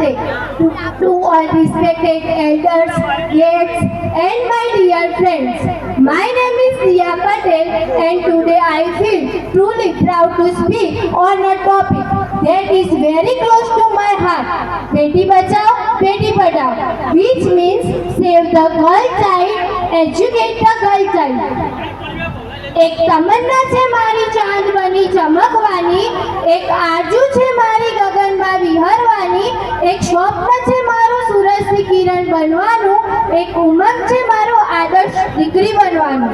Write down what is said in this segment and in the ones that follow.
birthday to all respected elders, guests, and my dear friends. My name is Riya Patel, and today I feel truly proud to speak on a topic that is very close to my heart. Beti Bachao, Beti Padhao, which means save the girl child, educate the girl child. એક તમન્ના છે મારી ચાંદ બની ચમકવાની, એક આરજુ છે મારી ગગનમાં વિહરવાની, એક સ્વપ્ન છે મારું સૂરજની કિરણ બનવાનું, એક ઉમંગ છે મારો આદર્શ દીકરી બનવાનું.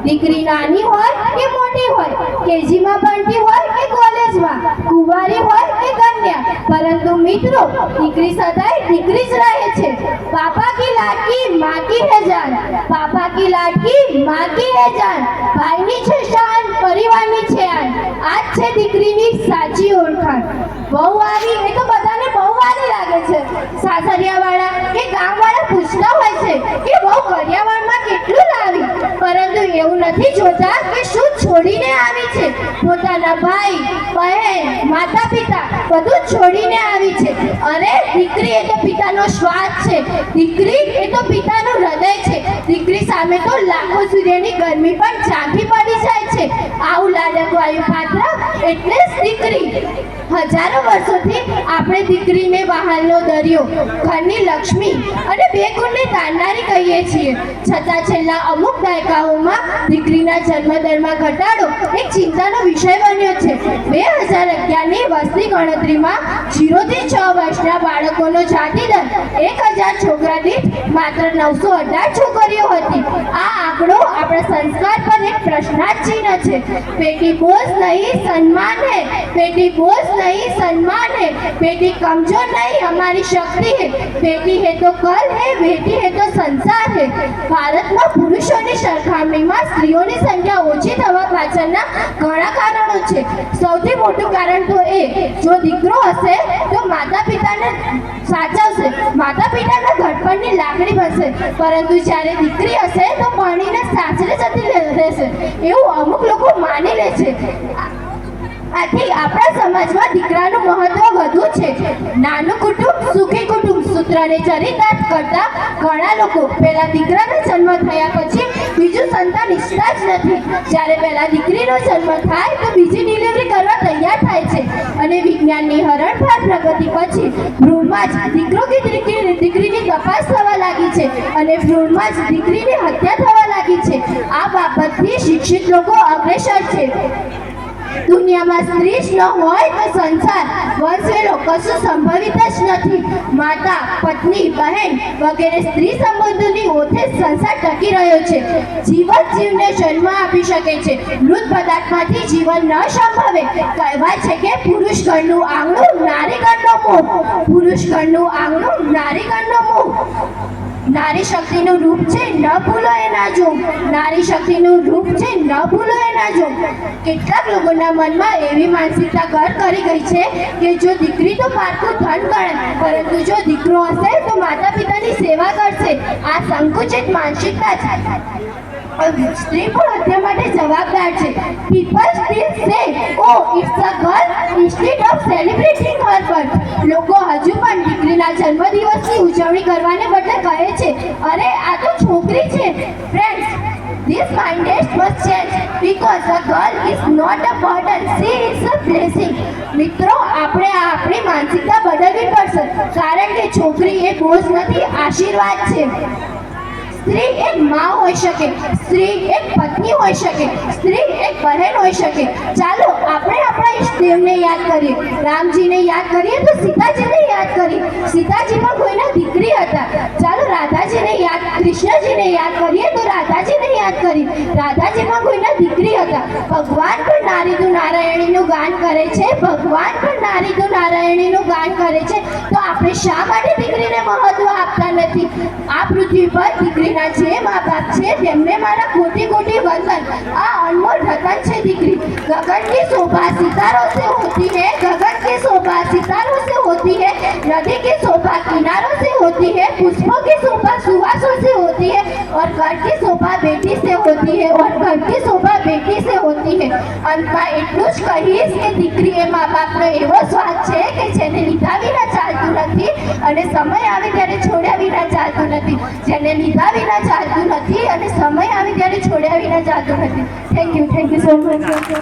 દીકરી નાની હોય કે મોટી હોય, કેજીમાં ભણતી હોય કે કોલેજમાં, કુંવારી હોય કે કન્યા, પરંતુ મિત્રો દીકરી સદાય દીકરી જ રહે છે. પાપા કી લાડકી માँ की है जान, पापा की लाडकी माँ की है जान, ભાઈની છે શાન, પરિવારની છે આન. આ જ છે દીકરીની સાચી ઓળખાણ. બહુ આવી એ તો બધાને બહુ વાલી લાગે છે. સાસરિયાવાળા કે ગામવાળા પૂછતા હોય છે કે બહુ કરિયાવાળમાં કેટલું લાવી, પરંતુ એવું નથી જોતા કે શું છોડીને આવી છે. પોતાના ભાઈ બહેન માતા પિતા બધું છોડીને આવી છે. અરે દીકરી એ તો પિતાનો શ્વાસ છે, દીકરી એ તો પિતાનું હૃદય છે. દીકરી સામે તો લાખો સૂર્યની ગરમી પણ ઝાંખી પડી જાય છે. આવું લાડકવાયું પાત્ર એટલે જ દીકરી. હજારો વર્ષોથી આપણે દીકરીને વહાલનો દરિયો, ઘરની લક્ષ્મી અને બે ગુણને તારનારી કહીએ છીએ. છતાં છેલ્લા અમુક દાયકાઓમાં દીકરીના જન્મદરમાં ઘટાડો એક ચિંતાનો વિષય બન્યો છે. 2011ની વસ્તી ગણતરીમાં 0 થી 6 વર્ષના બાળકોનો જાતિ દર 1000 છોકરા દીઠ માત્ર 918 છોકરીઓ હતી. આ આંકડો આપણા સંસ્કાર પર એક પ્રશ્નાર્થ ચિહ્ન છે. बेटी बोझ नहीं सम्मान है, बेटी बोझ नहीं सम्मान है, बेटी कमजोर नहीं हमारी शक्ति है, बेटी है तो कल है, बेटी है तो संसार है. ભારતમાં પુરુષોની સરખામણીમાં સ્ત્રીઓની સંખ્યા ઓછી થવા પાછળના ઘણા કારણો છે. સૌથી મોટું કારણ તો એ, જો દીકરો હશે તો માતા પિતાને સાચવશે, માતા પિતાના ઘડપણની લાગણી બનશે, પરંતુ જ્યારે દીકરી હશે તો પરણીને સાસરે જતી રહેશે એવું અમુક લોકો માની લે છે. આથી આપણા સમાજમાં દીકરાનું મહત્વ વધુ છે. નાનું કુટુંબ સુખી કુટુંબ સૂત્રને ચરિતાર્થ કરતા ઘણા લોકો પહેલા દીકરાનો જન્મ થયા પછી બીજું સંતાન ઈચ્છતા જ નથી. જ્યારે પહેલા દીકરીનો જન્મ થાય તો બીજી ડિલિવરી કરવા તૈયાર થાય છે. અને વિજ્ઞાનની હરણફાળ પ્રગતિ પછી ભ્રૂણમાં જ દીકરો કે દીકરીની તપાસ થવા લાગી છે અને ભ્રૂણમાં જ દીકરીની હત્યા થવા લાગી છે. આ બાબતથી શિક્ષિત લોકો અગ્રેસર છે. દુનિયામાં સ્ત્રી જ ન હોય તો સંસાર વંશવેલો કશું સંભવિત જ નથી. માતા પત્ની બહેન વગેરે સ્ત્રી સંબંધોની ઓથે સંસાર ટકી રહ્યો છે. જીવન જીવને જન્મ આપી શકે છે, મૃત પદાર્થમાંથી જીવન ન સંભવે. કહેવાય છે કે પુરુષ ઘરનું આંગણું નારી ઘરનો મોહ, પુરુષ ઘરનું આંગણું નારી ઘરનો મોહ. નારી શક્તિનું રૂપ છે ન ભૂલો એના જોગ, નારી શક્તિનું રૂપ છે ન ભૂલો એના જોગ. કેટલાક લોકોના મનમાં એવી માનસિકતા ઘર કરી ગઈ છે કે જો દીકરી તો પારકું ધન ગણાય, પરંતુ જો દીકરો હશે તો માતા પિતાની સેવા કરશે. આ સંકુચિત માનસિકતા સ્ત્રી પણ હત્યા માટે જવાબદાર છે. People still say oh it's a girl instead of celebrating her birth. લોકો હજુ પણ દીકરીના જન્મદિવસની ઉજવણી કરવાને બદલે કહે છે અરે આ તો છોકરી છે. Friends, this mindset must change because a girl is not a burden, she is a blessing. મિત્રો આપણે આપણી માનસિકતા બદલવી પડશે, કારણ કે છોકરી એ બોજ નથી, આશીર્વાદ છે. સ્ત્રી એક માँ હોઈ શકે, સ્ત્રી એક પત્ની હોઈ શકે, સ્ત્રી એક બહેન હોઈ શકે. ચાલો આપણે આપણા ઈષ્ટદેવને યાદ કરીએ. રામજીને યાદ કરીએ તો સીતાજીને યાદ કરીએ. સીતાજી પણ કોઈના દીકરી હતા. ચાલો રાધાજીને યાદ, કૃષ્ણજીને યાદ કરીએ તો રાધાજીને યાદ કરીએ. રાધાજી પણ કોઈના દીકરી હતા. ભગવાન પણ નારીદુ નારાયણીનું ગાન કરે છે, ભગવાન પણ નારીદુ નારાયણીનું ગાન કરે છે. તો આપણે શા માટે દીકરીને મહત્વ આપતા નથી? આ પૃથ્વી પર દીકરી જે माँ बाप છે તેમને મારા કોટી કોટી વંદન. આ અનમોલ રતન છે દીકરી. गगन की शोभा सितारों से होती है, गगन की शोभा सितारों से होती है, नदी की शोभा किनारों से होती है, पुष्पों की शोभा सुवासों से होती है, और घर की शोभा बेटी से होती है, और घर की शोभा बेटी से होती है. અંતમાં એટલું જ કહીશ કે દીકરી એ મા બાપનો એવો સ્વાદ છે કે જેને લીધા વિના ચાલતું નથી. અને સમય આવે ત્યારે છોડ્યા વિના ચાલતું નથી. જેને લીધા વિના ચાલતું નથી અને સમય આવે ત્યારે છોડ્યા વિના ચાલતું નથી. Thank you so much.